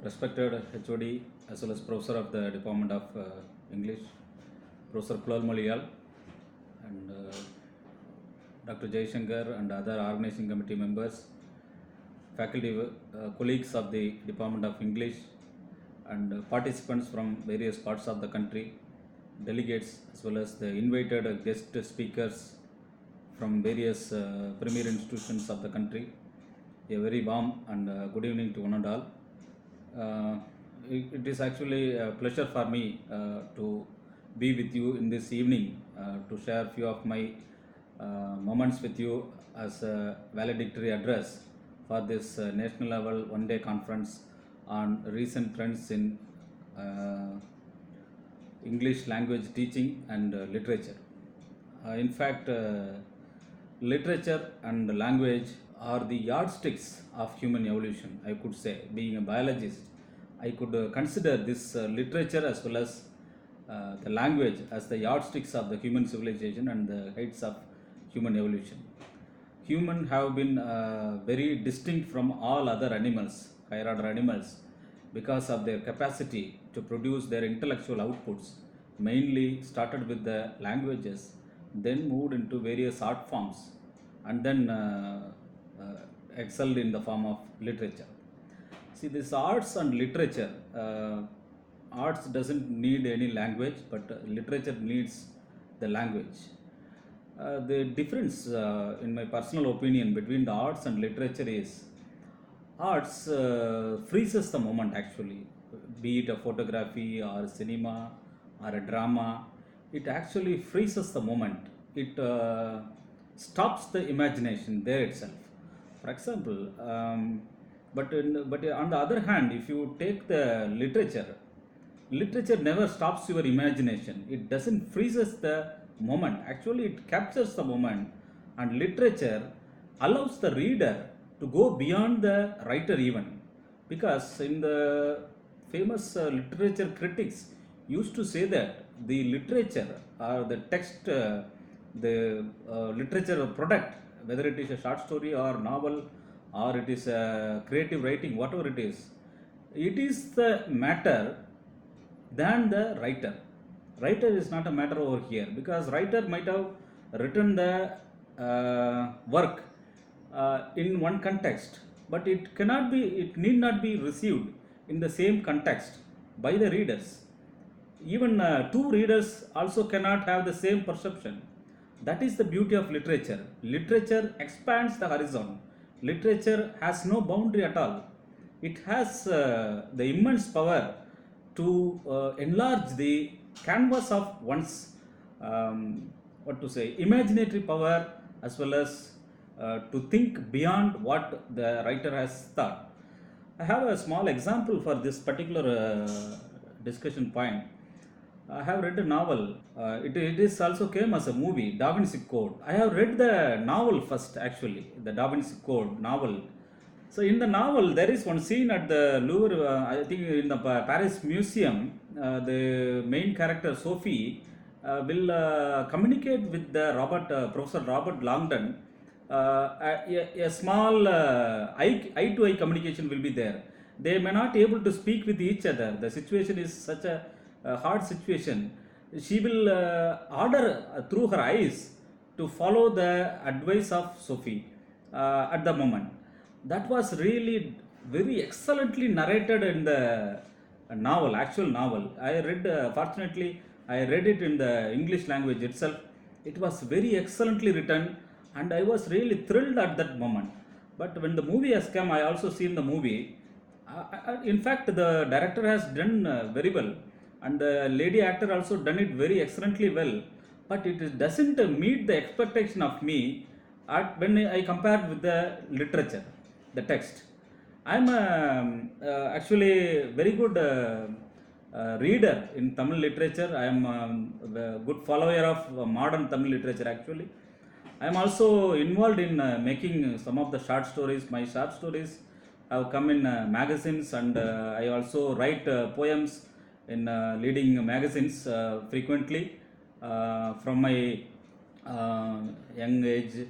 respected HOD as well as Professor of the Department of English, Professor Kulal Maliyal, and Dr. Jaishankar and other organizing committee members, faculty colleagues of the Department of English, and participants from various parts of the country, delegates as well as the invited guest speakers from various premier institutions of the country. A very warm and good evening to one and all. It is actually a pleasure for me to be with you in this evening to share a few of my moments with you as a valedictory address for this national level one-day conference on recent trends in English language teaching and literature. In fact, literature and language are the yardsticks of human evolution, I could say. Being a biologist, I could consider this literature as well as the language as the yardsticks of the human civilization and the heights of human evolution. Humans have been very distinct from all other animals, higher order animals, because of their capacity to produce their intellectual outputs, mainly started with the languages, then moved into various art forms, and then excelled in the form of literature. See, this arts and literature, arts doesn't need any language, but literature needs the language. The difference, in my personal opinion, between the arts and literature is arts freezes the moment actually, be it a photography or cinema or a drama. It actually freezes the moment. It stops the imagination there itself. For example, but on the other hand, if you take the literature never stops your imagination. It doesn't freezes the moment. Actually, it captures the moment, and literature allows the reader to go beyond the writer even, because in the famous literature critics used to say that the literature or the text, the literature product, whether it is a short story or novel or it is a creative writing, whatever it is the matter than the writer. Writer is not a matter over here, because writer might have written the work in one context, but it need not be received in the same context by the readers. Even two readers also cannot have the same perception. That is the beauty of literature. Literature expands the horizon. Literature has no boundary at all. It has the immense power to enlarge the canvas of one's imaginatory power, as well as to think beyond what the writer has thought. I have a small example for this particular discussion point. I have read a novel. It is also came as a movie, Da Vinci Code. I have read the novel first, actually, the Da Vinci Code novel. So in the novel, there is one scene at the Louvre, I think in the Paris Museum. The main character, Sophie, will communicate with the Professor Robert Langdon. A small eye-to-eye communication will be there. They may not able to speak with each other. The situation is such a hard situation. She will order through her eyes to follow the advice of Sophie at the moment. That was really very excellently narrated in the novel, actual novel. I read, fortunately, I read it in the English language itself. It was very excellently written, and I was really thrilled at that moment. But when the movie has come, I also seen the movie. In fact, the director has done very well, and the lady actor also done it very excellently well. But it doesn't meet the expectation of me when I compared with the literature, the text. I'm actually very good reader in Tamil literature. I am a good follower of modern Tamil literature actually. I am also involved in making some of the short stories. My short stories have come in magazines, and I also write poems in leading magazines frequently from my young age,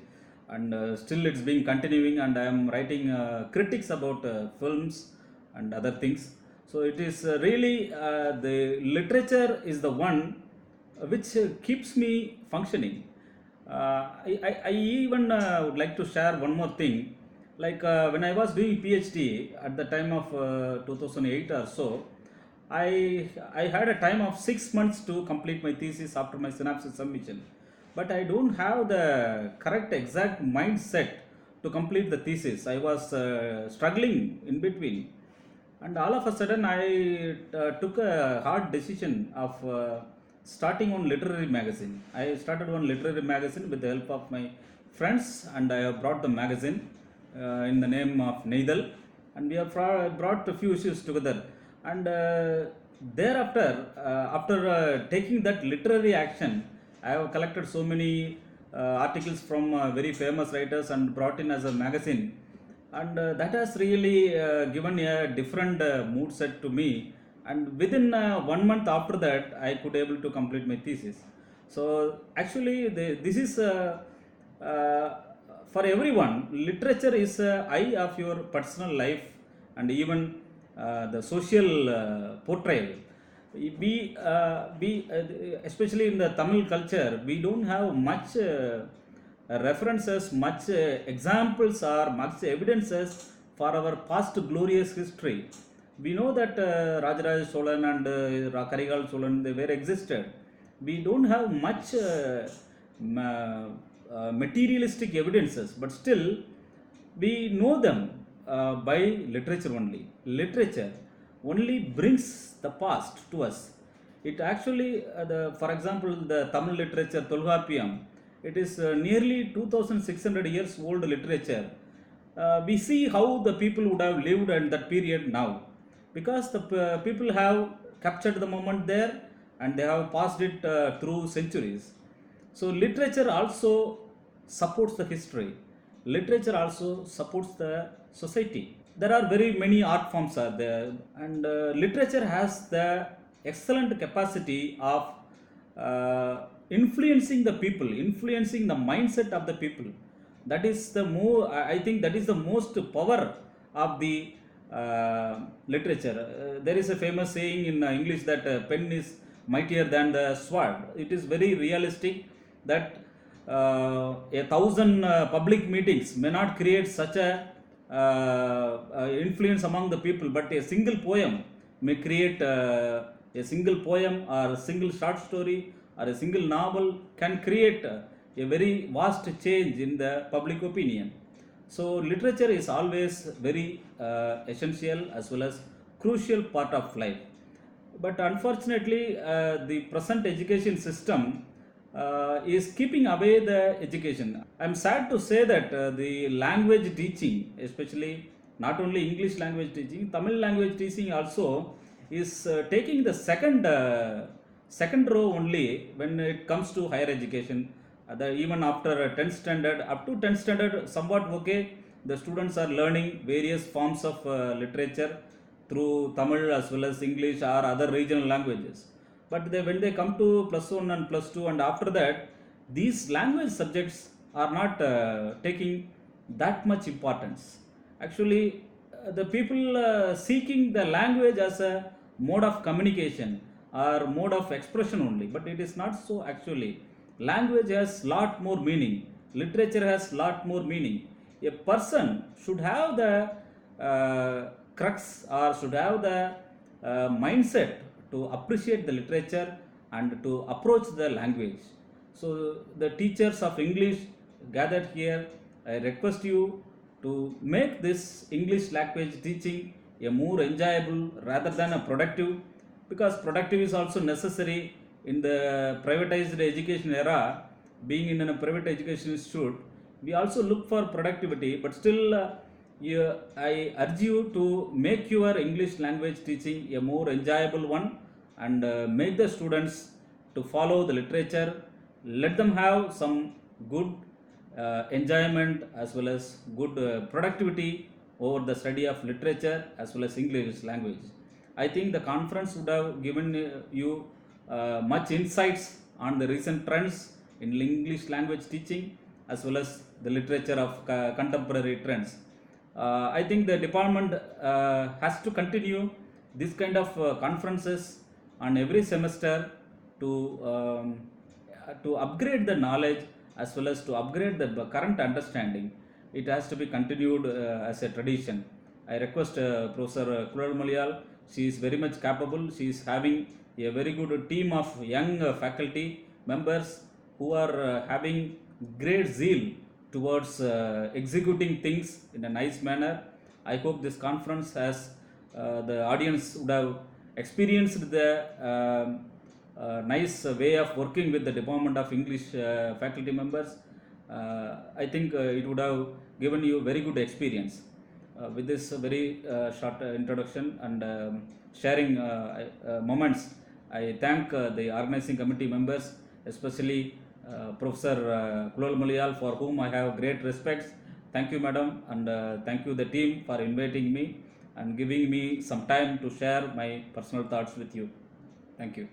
and still it's been continuing, and I am writing critics about films and other things. So it is really the literature is the one which keeps me functioning. I even would like to share one more thing. Like when I was doing PhD at the time of 2008 or so, I had a time of 6 months to complete my thesis after my synopsis submission, but I don't have the correct exact mindset to complete the thesis. I was struggling in between, and all of a sudden I took a hard decision of starting one literary magazine. I started one literary magazine with the help of my friends, and I have brought the magazine in the name of Neidal, and we have brought a few issues together. And thereafter, after taking that literary action, I have collected so many articles from very famous writers and brought in as a magazine, and that has really given a different mood set to me. And within 1 month after that, I could able to complete my thesis. So actually this is uh, for everyone. Literature is eye of your personal life, and even the social portrayal. We especially in the Tamil culture, we don't have much references, much examples, or much evidences for our past glorious history. We know that Rajaraja Cholan and Karigal Cholan, they were existed. We don't have much materialistic evidences, but still we know them by literature only. Literature only brings the past to us. It actually, for example, the Tamil literature, Tolgapiyam, it is nearly 2600 years old literature. We see how the people would have lived in that period now, because the people have captured the moment there, and they have passed it through centuries. So literature also supports the history. Literature also supports the society. There are very many art forms are there, and literature has the excellent capacity of influencing the people, influencing the mindset of the people. That is the more, I think that is the most power of the literature. There is a famous saying in English that pen is mightier than the sword. It is very realistic that a thousand public meetings may not create such a influence among the people, but a single poem may create a single poem or a single short story or a single novel can create a very vast change in the public opinion. So literature is always very essential as well as crucial part of life. But unfortunately, the present education system is keeping away the education. I'm sad to say that the language teaching, especially not only English language teaching, Tamil language teaching also is taking the second row only when it comes to higher education. Even after 10th standard, up to 10th standard, somewhat okay. The students are learning various forms of literature through Tamil as well as English or other regional languages. But when they come to plus one and plus two, and after that, these language subjects are not taking that much importance. Actually, the people seeking the language as a mode of communication or mode of expression only, but it is not so actually. Language has lot more meaning, literature has lot more meaning. A person should have the crux, or should have the mindset to appreciate the literature and to approach the language. So the teachers of English gathered here, I request you to make this English language teaching a more enjoyable rather than a productive, because productive is also necessary in the privatized education era. Being in a private education institute, we also look for productivity, but still I urge you to make your English language teaching a more enjoyable one, and make the students to follow the literature. Let them have some good enjoyment as well as good productivity over the study of literature as well as English language. I think the conference would have given you much insights on the recent trends in English language teaching as well as the literature of contemporary trends. I think the department has to continue This kind of conferences on every semester to to upgrade the knowledge as well as to upgrade the current understanding. It has to be continued as a tradition. I request Professor Kulal Malayal. She is very much capable. She is having a very good team of young faculty members who are having great zeal towards executing things in a nice manner. I hope this conference has the audience would have experienced the nice way of working with the Department of English faculty members. I think it would have given you very good experience. With this very short introduction and sharing moments, I thank the organizing committee members, especially Professor Kulal Malayal, for whom I have great respects. Thank you, madam, and thank you, the team, for inviting me and giving me some time to share my personal thoughts with you. Thank you.